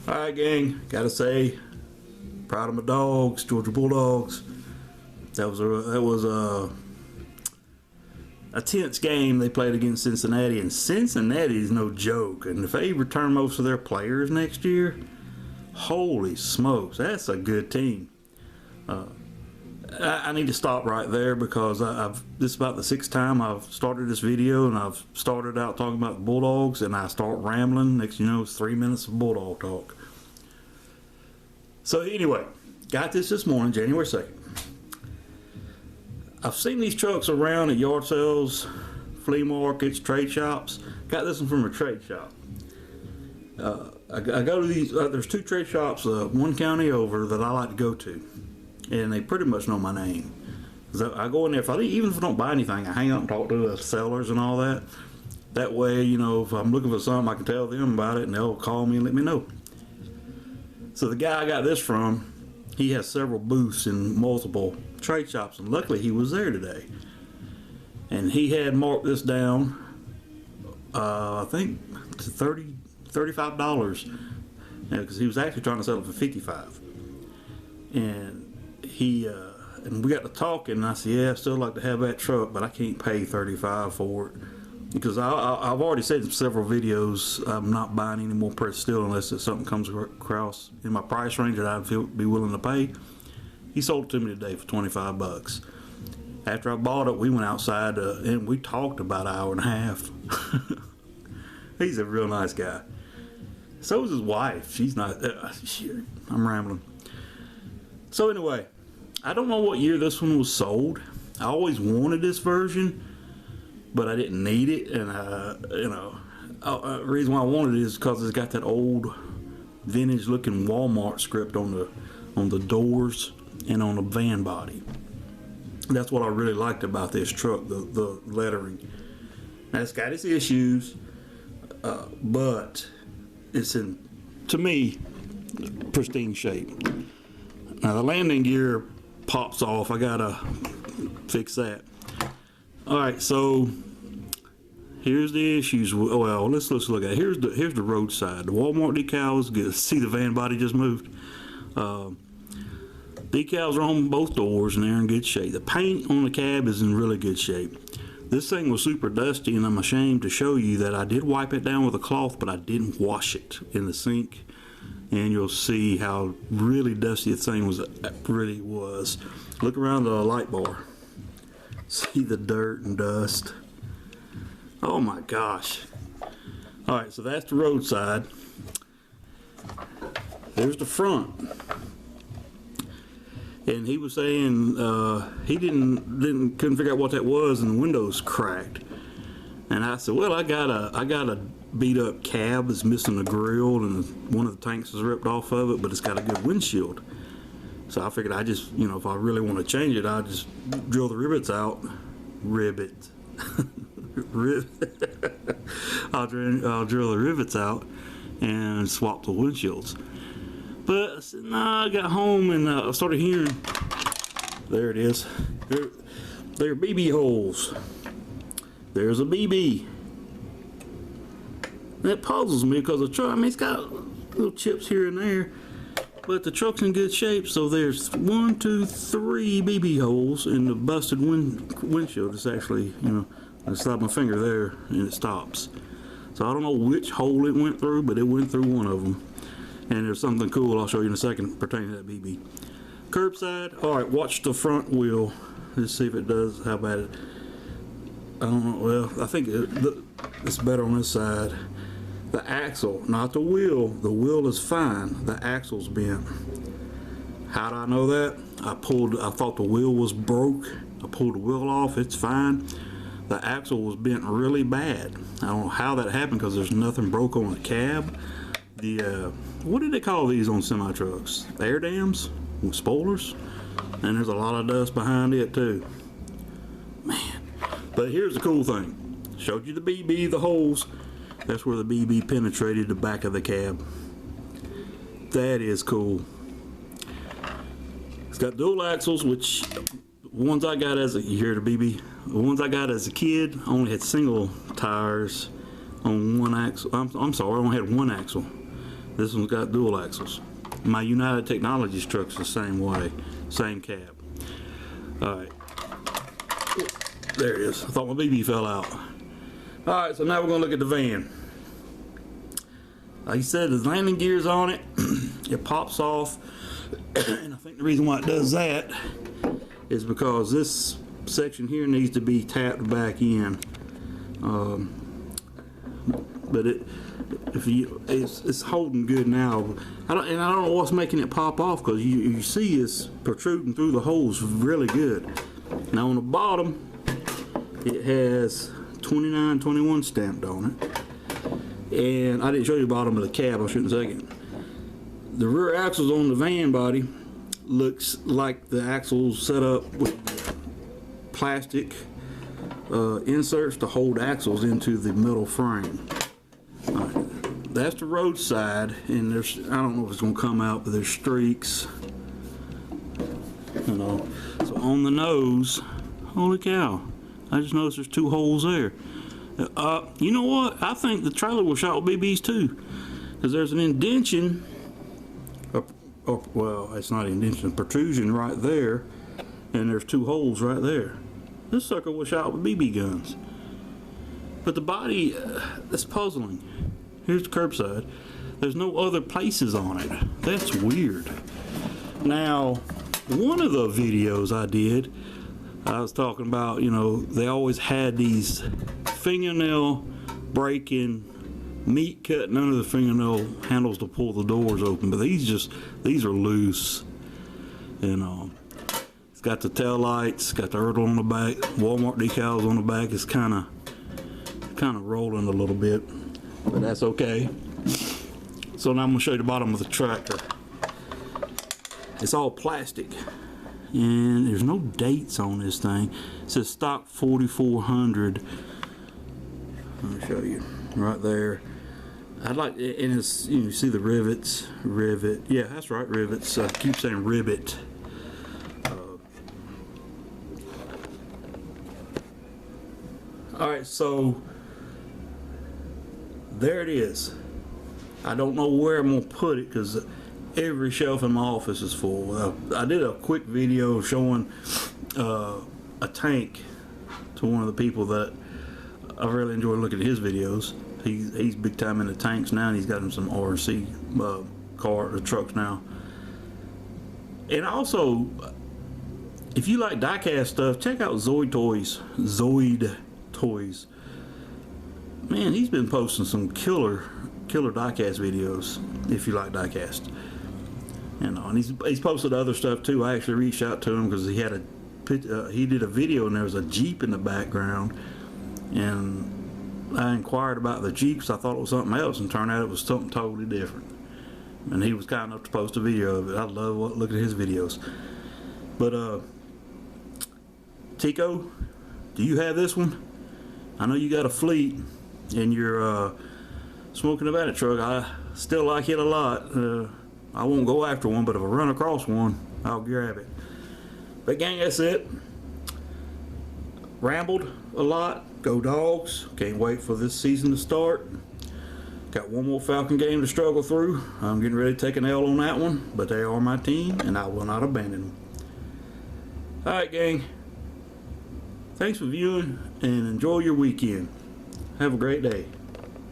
Alright, gang, gotta say, proud of my dogs, Georgia Bulldogs. That was a tense game they played against Cincinnati, and Cincinnati is no joke. And if they return most of their players next year, holy smokes, that's a good team. I need to stop right there because this is about the 6th time I've started this video, and I've started out talking about the Bulldogs and I start rambling. Next you know, it's 3 minutes of Bulldog talk. So anyway, got this morning, January 2nd. I've seen these trucks around at yard sales, flea markets, trade shops. Got this one from a trade shop. I go to these, there's 2 trade shops, one county over, that I like to go to. And they pretty much know my name. So I go in there, even if I don't buy anything, I hang out and talk to the sellers and all that. That way, you know, if I'm looking for something, I can tell them about it and they'll call me and let me know. So the guy I got this from, he has several booths in multiple trade shops, and luckily he was there today. And he had marked this down, I think to $35, because he was actually trying to sell it for $55. And and we got to talking, and I said, yeah, I'd still like to have that truck, but I can't pay $35 for it. Because I've already said in several videos, I'm not buying any more pressed steel unless something comes across in my price range that I'd be willing to pay. He sold it to me today for $25. After I bought it, we went outside and we talked about an hour and a half. He's a real nice guy. So is his wife. She's not, I'm rambling. So anyway, I don't know what year this one was sold. I always wanted this version, but I didn't need it. And the reason why I wanted it is because it's got that old vintage looking WAL-MART script on the doors and on the van body. That's what I really liked about this truck, the lettering. Now it's got its issues, but it's in, to me, pristine shape. Now the landing gear pops off. I gotta fix that. Alright, so here's the issues. Well, let's look at it. Here's the roadside. The WAL-MART decals, good. See the van body just moved. Decals are on both doors and they're in good shape. The paint on the cab is in really good shape. This thing was super dusty, and I'm ashamed to show you that I did wipe it down with a cloth, but I didn't wash it in the sink. And you'll see how really dusty the thing really was. Look around the light bar. See the dirt and dust. Oh my gosh. Alright, so that's the roadside. There's the front. And he was saying he couldn't figure out what that was, and the windows cracked. And I said, well, I got a beat up cab that's missing a grill, and one of the tanks is ripped off of it, but it's got a good windshield. So I figured I just, you know, if I really want to change it, I'll just drill the rivets out. I'll drill the rivets out and swap the windshields. But I said, nah, I got home and I started hearing, there it is, there are BB holes. There's a BB. That puzzles me because the truck, I mean, it's got little chips here and there, but the truck's in good shape. So there's 1, 2, 3 BB holes in the busted windshield. It's actually, you know, I slide my finger there and it stops. So I don't know which hole it went through, but it went through one of them. And there's something cool I'll show you in a second pertaining to that BB. Curbside. All right, watch the front wheel. Let's see if it does. How bad it? I don't know. Well, I think it's better on this side. The axle, not the wheel. The wheel is fine. The axle's bent. How do I know that? I thought the wheel was broke. I pulled the wheel off. It's fine. The axle was bent really bad. I don't know how that happened because there's nothing broke on the cab. What do they call these on semi trucks? Air dams with spoilers. And there's a lot of dust behind it too. Man. But here's the cool thing. Showed you the BB, the holes. That's where the BB penetrated the back of the cab. That is cool. It's got dual axles, which ones I got as a, you hear the BB? The ones I got as a kid only had single tires on one axle. I'm sorry, I only had one axle. This one's got dual axles. My United Technologies truck's the same way, same cab. Alright, there it is. I thought my BB fell out. Alright, so now we're going to look at the van. Like I said, there's landing gears on it. It pops off. And I think the reason why it does that is because this section here needs to be tapped back in. But it's holding good now. I don't know what's making it pop off, because you see it's protruding through the holes really good. Now on the bottom, it has 2921 stamped on it. And I didn't show you the bottom of the cab, I'll show you in a second. The rear axles on the van body looks like the axles set up with plastic inserts to hold axles into the metal frame. Right. That's the road side, and there's, I don't know if it's going to come out, but there's streaks. You know, so on the nose, holy cow! I just noticed there's 2 holes there. You know what? I think the trailer was shot with BBs too, because there's an indentation. Well, it's not an indentation, protrusion right there, and there's 2 holes right there. This sucker was shot with BB guns. But the body, that's puzzling. Here's the curbside. There's no other places on it. That's weird. Now, one of the videos I did, I was talking about, you know, they always had these fingernail breaking, meat cutting under the fingernail handles to pull the doors open, but these are loose. And it's got the tail lights, got the ERTl on the back, WAL-MART decals on the back. It's kind of rolling a little bit, but that's okay. So now I'm gonna show you the bottom of the tractor. It's all plastic, and there's no dates on this thing. It says stock 4400. Let me show you right there. I'd like, and it's, you see the rivets, rivet. Yeah, that's right, rivets. I keep saying rivet. All right, so there it is. I don't know where I'm gonna put it, because every shelf in my office is full. I did a quick video showing a tank to one of the people that I really enjoy looking at his videos. He's big time into tanks now, and he's got him some RC trucks now. And also, if you like diecast stuff, check out Zoid Toys. Man, he's been posting some killer diecast videos. If you like diecast, you know, and he's posted other stuff too. I actually reached out to him because he had he did a video and there was a Jeep in the background, and I inquired about the Jeep because I thought it was something else, and turned out it was something totally different. And he was kind enough to post a video of it. I love looking at his videos. But Tico, do you have this one? I know you got a fleet in your smoking about it truck. I still like it a lot. I won't go after one, but if I run across one, I'll grab it. But gang, that's it. Rambled a lot. Go Dogs. Can't wait for this season to start. Got one more Falcon game to struggle through. I'm getting ready to take an L on that one, but they are my team, and I will not abandon them. Alright gang, thanks for viewing, and enjoy your weekend. Have a great day.